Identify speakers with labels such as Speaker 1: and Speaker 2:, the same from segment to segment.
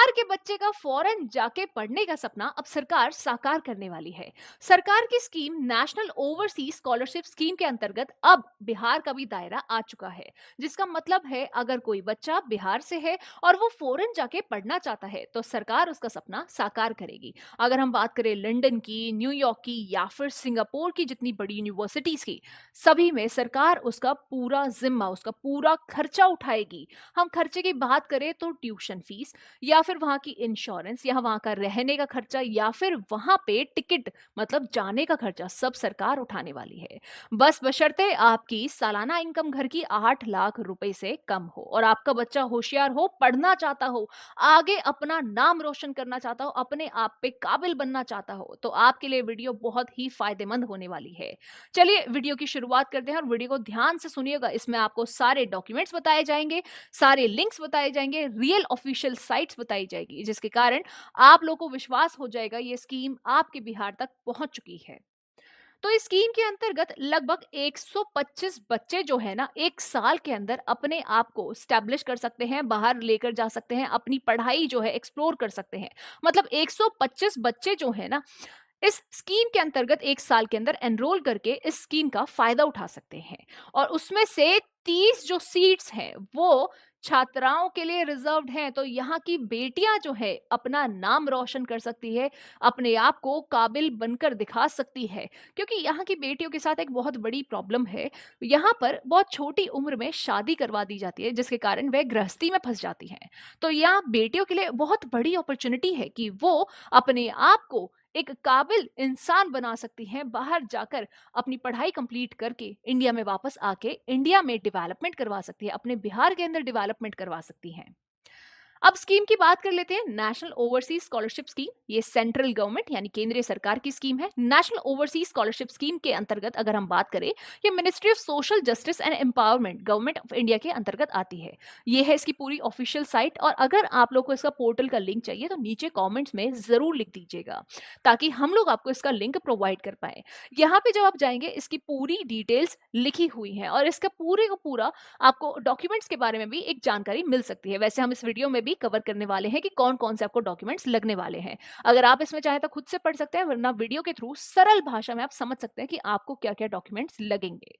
Speaker 1: बिहार के बच्चे का फॉरेन जाके पढ़ने का सपना अब सरकार साकार करने वाली है। सरकार की scheme national overseas scholarship scheme के अंतर्गत अब बिहार का भी दायरा आ चुका है, जिसका मतलब है अगर कोई बच्चा बिहार से है और वो फॉरेन जाके पढ़ना चाहता है तो सरकार उसका सपना साकार करेगी। अगर हम बात करें लंदन की, न्यूयॉर्क की या फिर सिंगापुर की जितनी बड़ी यूनिवर्सिटीज की, सभी में सरकार उसका पूरा जिम्मा, उसका पूरा खर्चा उठाएगी। हम खर्चे की बात करें तो ट्यूशन फीस या फिर वहाँ की इंश्योरेंस या वहाँ का रहने का खर्चा या फिर वहाँ पे टिकट मतलब जाने का खर्चा सब सरकार उठाने वाली है। बस बशर्ते आपकी सालाना इनकम घर की 8 लाख रुपए से कम हो और आपका बच्चा होशियार हो, पढ़ना चाहता हो, आगे अपना नाम रोशन करना चाहता हो, अपने आप पे काबिल बनना चाहता हो, तो आपके लिए वीडियो बहुत ही फायदेमंद होने वाली है। चलिए वीडियो की शुरुआत करते हैं और वीडियो को ध्यान से सुनिएगा। इसमें आपको सारे डॉक्यूमेंट्स बताए जाएंगे, सारे लिंक्स बताए जाएंगे, रियल ऑफिशियल साइट्स बताई जाएगी, जिसके कारण आप लोगों को विश्वास हो जाएगा ये स्कीम आपके बिहार तक पहुंच चुकी है। तो इस स्कीम के अंतर्गत लगभग 125 बच्चे जो है ना, 1 साल के अंदर अपने आप को स्टैब्लिश कर सकते हैं, बाहर लेकर जा सकते हैं, अपनी पढ़ाई जो है एक्सप्लोर कर सकते हैं। मतलब 125 बच्चे जो है ना, इस स्कीम के अंतर्गत 1 साल के अंदर एनरोल करके इस स्कीम का फायदा उठा सकते हैं। और उसमें से 30 जो सीट्स हैं वो छात्राओं के लिए रिजर्व्ड हैं। तो यहाँ की बेटियां जो है अपना नाम रोशन कर सकती है, अपने आप को काबिल बनकर दिखा सकती है। क्योंकि यहाँ की बेटियों के साथ एक बहुत बड़ी प्रॉब्लम है, यहाँ पर बहुत छोटी उम्र में शादी करवा दी जाती है, जिसके कारण वह गृहस्थी में फंस जाती हैं। तो यहाँ बेटियों के लिए बहुत बड़ी अपॉर्चुनिटी है कि वो अपने आप को एक काबिल इंसान बना सकती हैं, बाहर जाकर अपनी पढ़ाई कंप्लीट करके इंडिया में वापस आके इंडिया में डेवलपमेंट करवा सकती है, अपने बिहार के अंदर डेवलपमेंट करवा सकती हैं। अब स्कीम की बात कर लेते हैं। नेशनल ओवरसीज स्कॉलरशिप स्कीम ये सेंट्रल गवर्नमेंट यानी केंद्रीय सरकार की स्कीम है। नेशनल ओवरसीज स्कॉलरशिप स्कीम के अंतर्गत अगर हम बात करें, ये ministry of social justice and empowerment government of India के अंतर्गत आती है। ये है इसकी पूरी ऑफिशियल साइट, और अगर आप लोग को इसका पोर्टल का लिंक चाहिए तो नीचे कॉमेंट्स में जरूर लिख दीजिएगा, ताकि हम लोग आपको इसका लिंक प्रोवाइड कर पाए। यहाँ पे जब आप जाएंगे इसकी पूरी डिटेल्स लिखी हुई है और इसका पूरे को पूरा आपको डॉक्यूमेंट्स के बारे में भी एक जानकारी मिल सकती है। वैसे हम इस वीडियो में भी कवर करने वाले हैं कि कौन-कौन से आपको डॉक्यूमेंट्स लगने वाले हैं। अगर आप इसमें चाहें तो खुद से पढ़ सकते हैं, वरना वीडियो के थ्रू सरल भाषा में आप समझ सकते हैं कि आपको क्या-क्या डॉक्यूमेंट्स लगेंगे।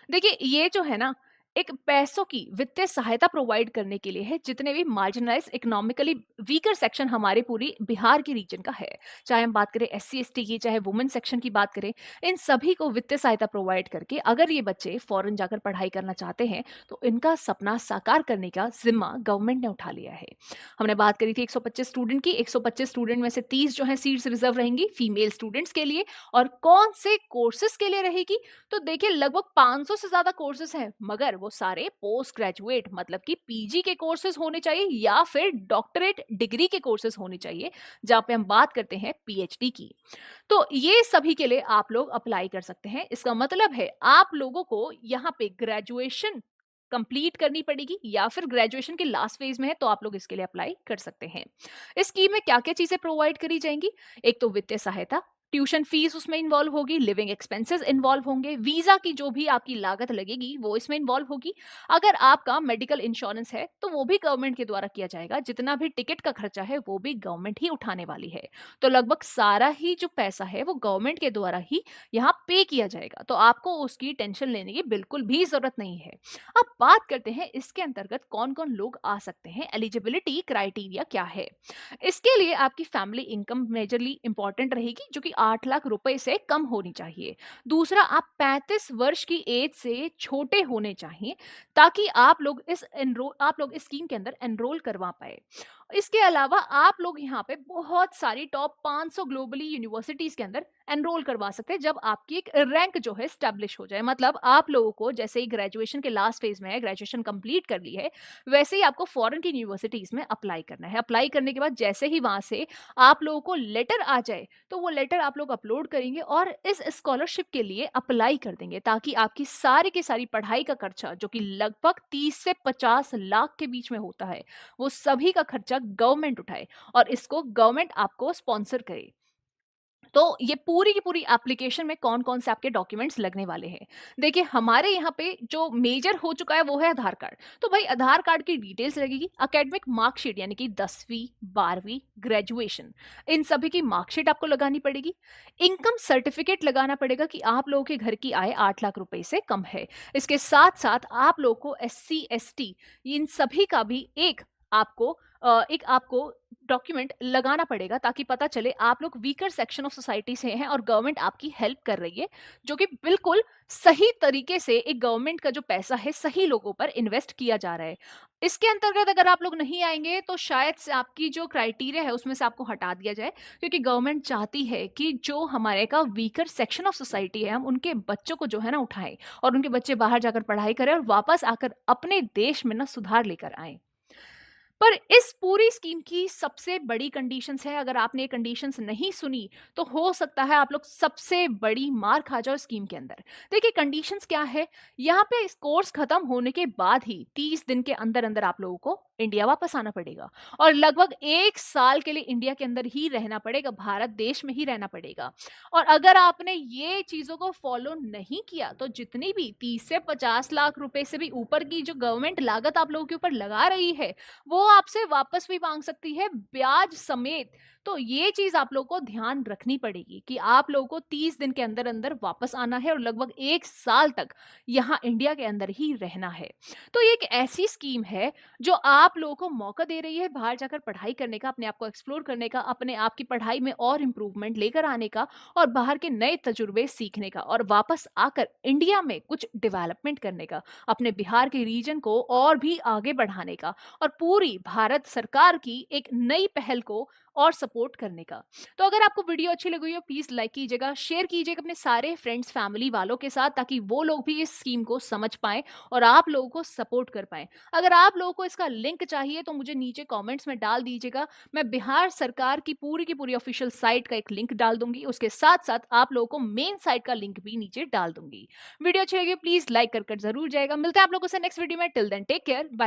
Speaker 1: देखिए, ये जो है ना, एक पैसों की वित्तीय सहायता प्रोवाइड करने के लिए है, जितने भी मार्जिनलाइज्ड इकोनॉमिकली वीकर सेक्शन हमारे पूरी बिहार की रीजन का है। चाहे हम बात करें एससी एसटी की, चाहे वुमेन सेक्शन की बात करें, इन सभी को वित्तीय सहायता प्रोवाइड करके अगर ये बच्चे फॉरेन जाकर पढ़ाई करना चाहते हैं तो इनका सपना साकार करने का जिम्मा गवर्नमेंट ने उठा लिया है। हमने बात करी थी 125 स्टूडेंट की। 125 स्टूडेंट में से 30 जो है सीट्स रिजर्व रहेंगी फीमेल स्टूडेंट्स के लिए। और कौन से कोर्सेज के लिए रहेगी? तो देखिए, लगभग 500 से ज्यादा कोर्सेज हैं, मगर वो सारे पोस्ट ग्रेजुएट मतलब कि पीजी के कोर्सेज होने चाहिए या फिर डॉक्टरेट डिग्री के कोर्सेज होने चाहिए, जहां पे हम बात करते हैं पीएचडी की। तो ये सभी के लिए आप लोग अप्लाई कर सकते हैं। इसका मतलब है आप लोगों को यहाँ पे ग्रेजुएशन कंप्लीट करनी पड़ेगी, या फिर ग्रेजुएशन के लास्ट फेज में है तो आप लोग इसके लिए अप्लाई कर सकते हैं। इस स्कीम में क्या क्या चीजें प्रोवाइड करी जाएंगी? एक तो वित्तीय सहायता, ट्यूशन फीस उसमें इन्वॉल्व होगी, लिविंग एक्सपेंसेस इन्वॉल्व होंगे, वीजा की जो भी आपकी लागत लगेगी वो इसमें इन्वॉल्व होगी। अगर आपका मेडिकल इंश्योरेंस है तो वो भी गवर्नमेंट के द्वारा किया जाएगा, जितना भी टिकट का खर्चा है वो भी गवर्नमेंट ही उठाने वाली है। तो लगभग सारा ही जो पैसा है वो गवर्नमेंट के द्वारा ही यहाँ पे किया जाएगा, तो आपको उसकी टेंशन लेने की बिल्कुल भी जरूरत नहीं है। अब बात करते हैं इसके अंतर्गत कौन कौन लोग आ सकते हैं, एलिजिबिलिटी क्राइटेरिया क्या है। इसके लिए आपकी फैमिली इनकम मेजरली इंपॉर्टेंट रहेगी, जो कि 8 लाख रुपए से कम होनी चाहिए। दूसरा, आप 35 वर्ष की एज से छोटे होने चाहिए, ताकि आप लोग इस स्कीम के अंदर एनरोल करवा पाए। इसके अलावा आप लोग यहाँ पे बहुत सारी टॉप 500 ग्लोबली यूनिवर्सिटीज के अंदर एनरोल करवा सकते हैं, जब आपकी एक रैंक जो है स्टैब्लिश हो जाए। मतलब आप लोगों को जैसे ही ग्रेजुएशन के लास्ट फेज में है, ग्रेजुएशन कंप्लीट कर ली है, वैसे ही आपको फॉरेन की यूनिवर्सिटीज में अप्लाई करना है। अप्लाई करने के बाद जैसे ही वहां से आप लोगों को लेटर आ जाए, तो वो लेटर आप लोग अपलोड करेंगे और इस स्कॉलरशिप के लिए अप्लाई कर देंगे, ताकि आपकी सारी की सारी पढ़ाई का खर्चा, जो कि लगभग 30 से 50 लाख के बीच में होता है, वो सभी का खर्चा गवर्नमेंट उठाए और इसको गवर्नमेंट आपको स्पॉन्सर करे। तो ये पूरी की पूरी एप्लीकेशन में कौन-कौन से आपके डॉक्यूमेंट्स लगने वाले हैं। देखिए हमारे यहाँ पे जो मेजर हो चुका है वो है आधार कार्ड। तो भाई आधार कार्ड की डिटेल्स लगेगी, एकेडमिक मार्कशीट यानी कि 10वीं, 12वीं, ग्रेजुएशन, इन सभी की मार्कशीट आपको लगानी पड़ेगी। इनकम सर्टिफिकेट लगाना पड़ेगा कि आप लोगों के घर की आय 8 लाख रुपए से कम है। इसके साथ-साथ आप लोगों को एससी, एसटी इन सभी का भी एक आपको डॉक्यूमेंट लगाना पड़ेगा ताकि पता चले आप लोग वीकर सेक्शन ऑफ सोसाइटी से हैं और गवर्नमेंट आपकी हेल्प कर रही है, जो कि बिल्कुल सही तरीके से एक गवर्नमेंट का जो पैसा है सही लोगों पर इन्वेस्ट किया जा रहा है। इसके अंतर्गत अगर आप लोग नहीं आएंगे तो शायद से आपकी जो क्राइटेरिया है उसमें से आपको हटा दिया जाए, क्योंकि गवर्नमेंट चाहती है कि जो हमारे का वीकर सेक्शन ऑफ सोसाइटी है हम उनके बच्चों को जो है ना उठाएं और उनके बच्चे बाहर जाकर पढ़ाई करें और वापस आकर अपने देश में ना सुधार लेकर आए। पर इस पूरी स्कीम की सबसे बड़ी कंडीशंस है, अगर आपने ये कंडीशंस नहीं सुनी तो हो सकता है आप लोग सबसे बड़ी मार खा जाओ स्कीम के अंदर। देखिए कंडीशंस क्या है, यहाँ पे इस कोर्स खत्म होने के बाद ही 30 दिन के अंदर अंदर आप लोगों को इंडिया वापस आना पड़ेगा और लगभग 1 साल के लिए इंडिया के अंदर ही रहना पड़ेगा, भारत देश में ही रहना पड़ेगा। और अगर आपने ये चीजों को फॉलो नहीं किया तो जितनी भी 30 से 50 लाख रुपए से भी ऊपर की जो गवर्नमेंट लागत आप लोगों के ऊपर लगा रही है वो आपसे वापस भी मांग सकती है ब्याज समेत। तो ये चीज आप लोगों को ध्यान रखनी पड़ेगी कि आप लोगों को 30 दिन के अंदर अंदर वापस आना है और लगभग 1 साल तक यहाँ इंडिया के अंदर ही रहना है। तो ये एक ऐसी स्कीम है जो आप लोगों को मौका दे रही है बाहर जाकर पढ़ाई करने का, अपने आप को एक्सप्लोर करने का, अपने आप की पढ़ाई में और इम्प्रूवमेंट लेकर आने का और बाहर के नए तजुर्बे सीखने का और वापस आकर इंडिया में कुछ डेवलपमेंट करने का, अपने बिहार के रीजन को और भी आगे बढ़ाने का और पूरी भारत सरकार की एक नई पहल को और सपोर्ट करने का। तो अगर आपको वीडियो अच्छी लगी हो प्लीज लाइक कीजिएगा, शेयर कीजिएगा अपने सारे फ्रेंड्स फैमिली वालों के साथ ताकि वो लोग भी इस स्कीम को समझ पाएं और आप लोगों को सपोर्ट कर पाएं। अगर आप लोगों को इसका लिंक चाहिए तो मुझे नीचे कमेंट्स में डाल दीजिएगा, मैं बिहार सरकार की पूरी ऑफिशियल साइट का एक लिंक डाल दूंगी, उसके साथ साथ आप लोगों को मेन साइट का लिंक भी नीचे डाल दूंगी। वीडियो अच्छी लगी प्लीज लाइक कर जरूर जाएगा। मिलते हैं आप लोगों से नेक्स्ट वीडियो में, till then take care, bye.